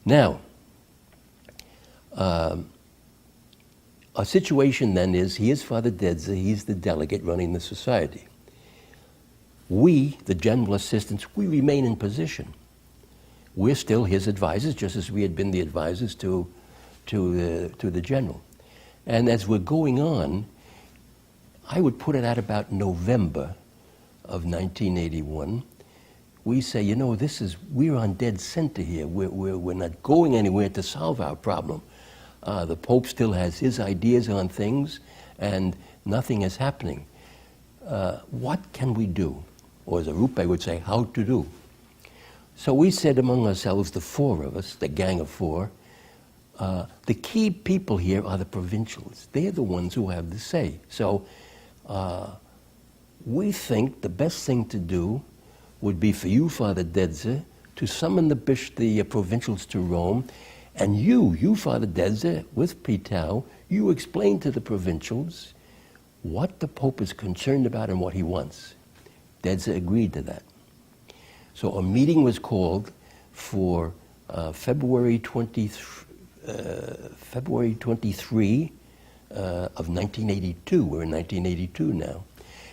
Now, our situation then is, he is Father Dedza, he's the delegate running the society. We, the general assistants, we remain in position. We're still his advisors, just as we had been the advisors to the general. And as we're going on, I would put it at about November of 1981, we say, you know, we're on dead center here. We're not going anywhere to solve our problem. The Pope still has his ideas on things, and nothing is happening. What can we do? Or as Arrupe would say, how to do? So we said among ourselves, the four of us, the gang of four, the key people here are the provincials. They're the ones who have the say. So we think the best thing to do would be for you, Father Dedza, to summon the provincials to Rome, and you, Father Dedza, with Pitao, you explain to the provincials what the Pope is concerned about and what he wants. Dedza agreed to that. So a meeting was called for February 23 of 1982. We're in 1982 now.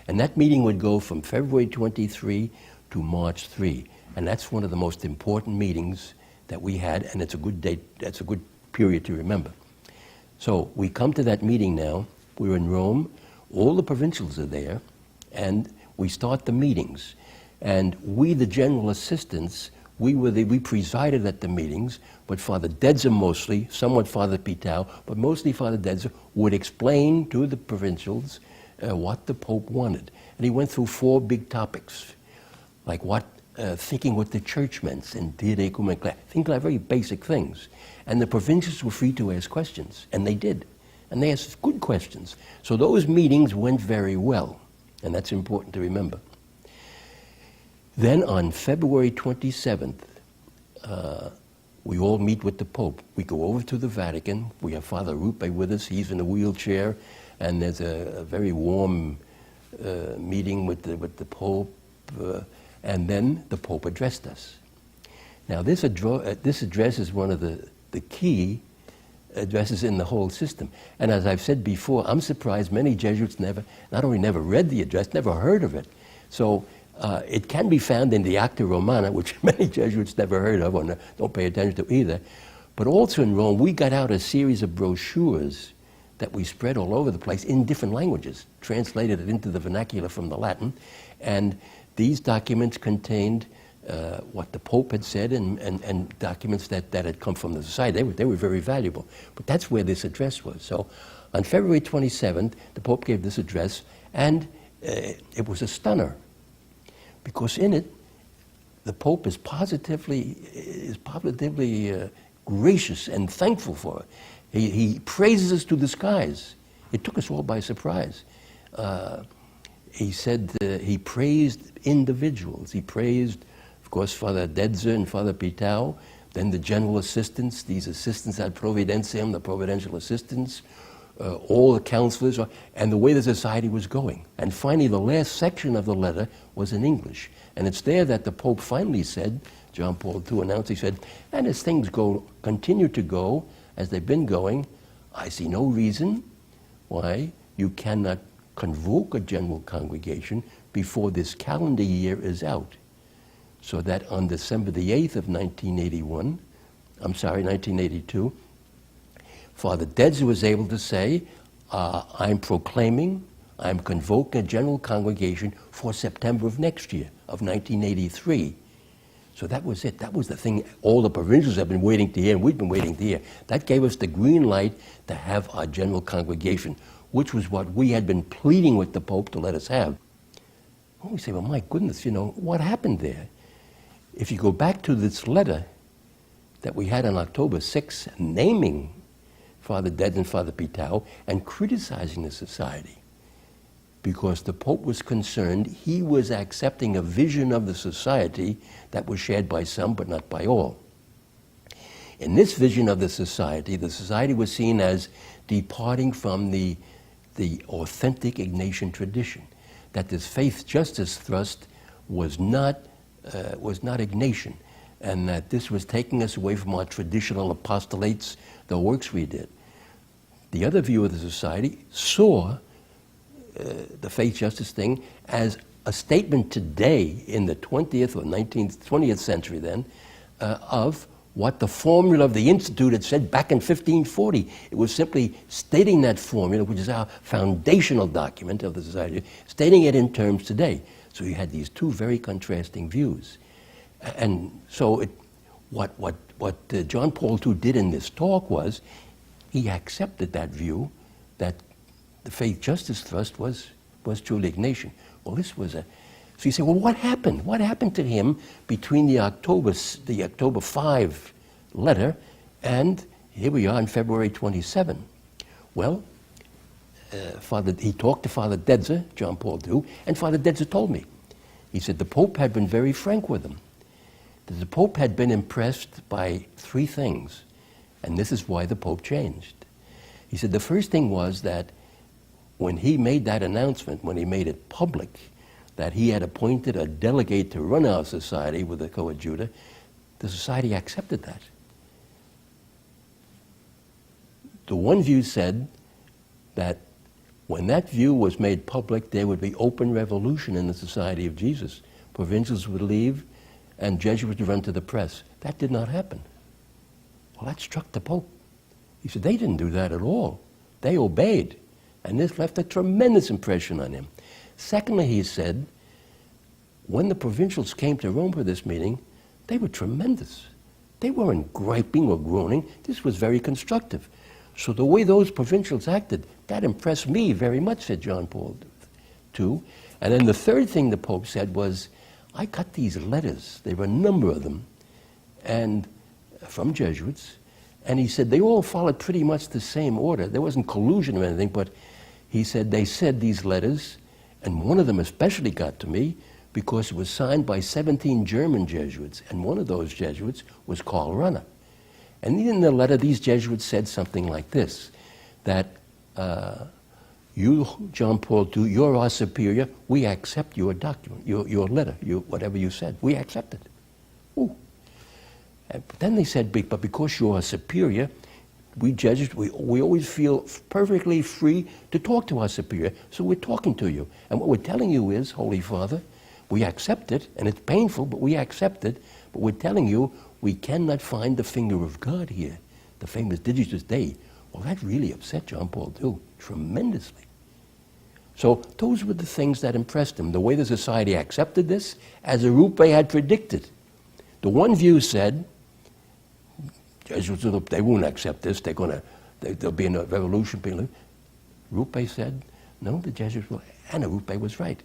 And that meeting would go from February 23 to March 3. And that's one of the most important meetings that we had, and it's a good date, that's a good period to remember. So we come to that meeting now, we're in Rome, all the provincials are there, and we start the meetings. And we, the general assistants, we presided at the meetings, but Father Dedza mostly, somewhat Father Pitao, but mostly Father Dedza would explain to the provincials what the Pope wanted. And he went through four big topics, like thinking what the church meant, and dire cum ecclesia, think like very basic things. And the provincials were free to ask questions, and they did. And they asked good questions. So those meetings went very well, and that's important to remember. Then on February 27th, we all meet with the Pope. We go over to the Vatican. We have Father Arrupe with us. He's in a wheelchair, and there's a very warm meeting with the Pope. And then the Pope addressed us. Now this address is one of the key addresses in the whole system. And as I've said before, I'm surprised many Jesuits not only never read the address, never heard of it. So it can be found in the Acta Romana, which many Jesuits never heard of or don't pay attention to either. But also in Rome, we got out a series of brochures that we spread all over the place in different languages, translated it into the vernacular from the Latin. And these documents contained what the Pope had said and documents that had come from the society. They were very valuable. But that's where this address was. So on February 27th, the Pope gave this address, and it was a stunner, because in it, the Pope is positively gracious and thankful for it. He praises us to the skies. It took us all by surprise. He said he praised individuals. He praised, of course, Father Dedza and Father Pitao, then the general assistants, these assistants ad providentiam, the providential assistants, all the counselors, and the way the society was going. And finally, the last section of the letter was in English. And it's there that the Pope finally said, John Paul II announced, he said, and as things continue to go as they've been going, I see no reason why you cannot convoke a general congregation before this calendar year is out. So that on December the 8th of 1982, Father Dedza was able to say, I'm convoking a general congregation for September of next year, of 1983. So that was it. That was the thing all the provincials have been waiting to hear, and we've been waiting to hear. That gave us the green light to have our general congregation, which was what we had been pleading with the Pope to let us have. Well, we say, well, my goodness, what happened there? If you go back to this letter that we had on October 6th, naming Father Dedza and Father Pitao and criticizing the society, because the Pope was concerned he was accepting a vision of the society that was shared by some but not by all. In this vision of the society was seen as departing from the authentic Ignatian tradition, that this faith justice thrust was not Ignatian. and that this was taking us away from our traditional apostolates, the works we did. The other view of the society saw the faith justice thing as a statement today in the 20th or 20th century then of what the formula of the Institute had said back in 1540. It was simply stating that formula, which is our foundational document of the society, stating it in terms today. So you had these two very contrasting views. And so what John Paul II did in this talk was he accepted that view that the faith justice thrust was truly Ignatian. Well, this was so you say, well, what happened? What happened to him between the October 5 letter and here we are on February 27? Well, he talked to Father Dedza, John Paul II, and Father Dedza told me. He said the Pope had been very frank with him. That the Pope had been impressed by three things, and this is why the Pope changed. He said the first thing was that when he made that announcement, when he made it public, that he had appointed a delegate to run our society with a coadjutor, the society accepted that. The one view said that when that view was made public, there would be open revolution in the Society of Jesus. Provincials would leave, and Jesuits would run to the press. That did not happen. Well, that struck the Pope. He said, they didn't do that at all. They obeyed. And this left a tremendous impression on him. Secondly, he said, when the provincials came to Rome for this meeting, they were tremendous. They weren't griping or groaning. This was very constructive. So the way those provincials acted, that impressed me very much, said John Paul II. And then the third thing the Pope said was, I got these letters, there were a number of them, and from Jesuits, and he said they all followed pretty much the same order. There wasn't collusion or anything, but he said they said these letters, and one of them especially got to me because it was signed by 17 German Jesuits, and one of those Jesuits was Karl Rahner. And in the letter, these Jesuits said something like this, that you, John Paul II, you're our superior, we accept your document, your letter, whatever you said, we accept it. Ooh. But then they said, but because you're a superior, we Jesuits, we always feel perfectly free to talk to our superior, so we're talking to you. And what we're telling you is, Holy Father, we accept it, and it's painful, but we accept it, but we're telling you we cannot find the finger of God here, the famous Digitus Dei. Well, that really upset John Paul II tremendously. So those were the things that impressed him, the way the society accepted this, as Arrupe had predicted. The one view said, Jesuits, they won't accept this, there'll be a revolution. Arrupe said, no, the Jesuits will, and Arrupe was right.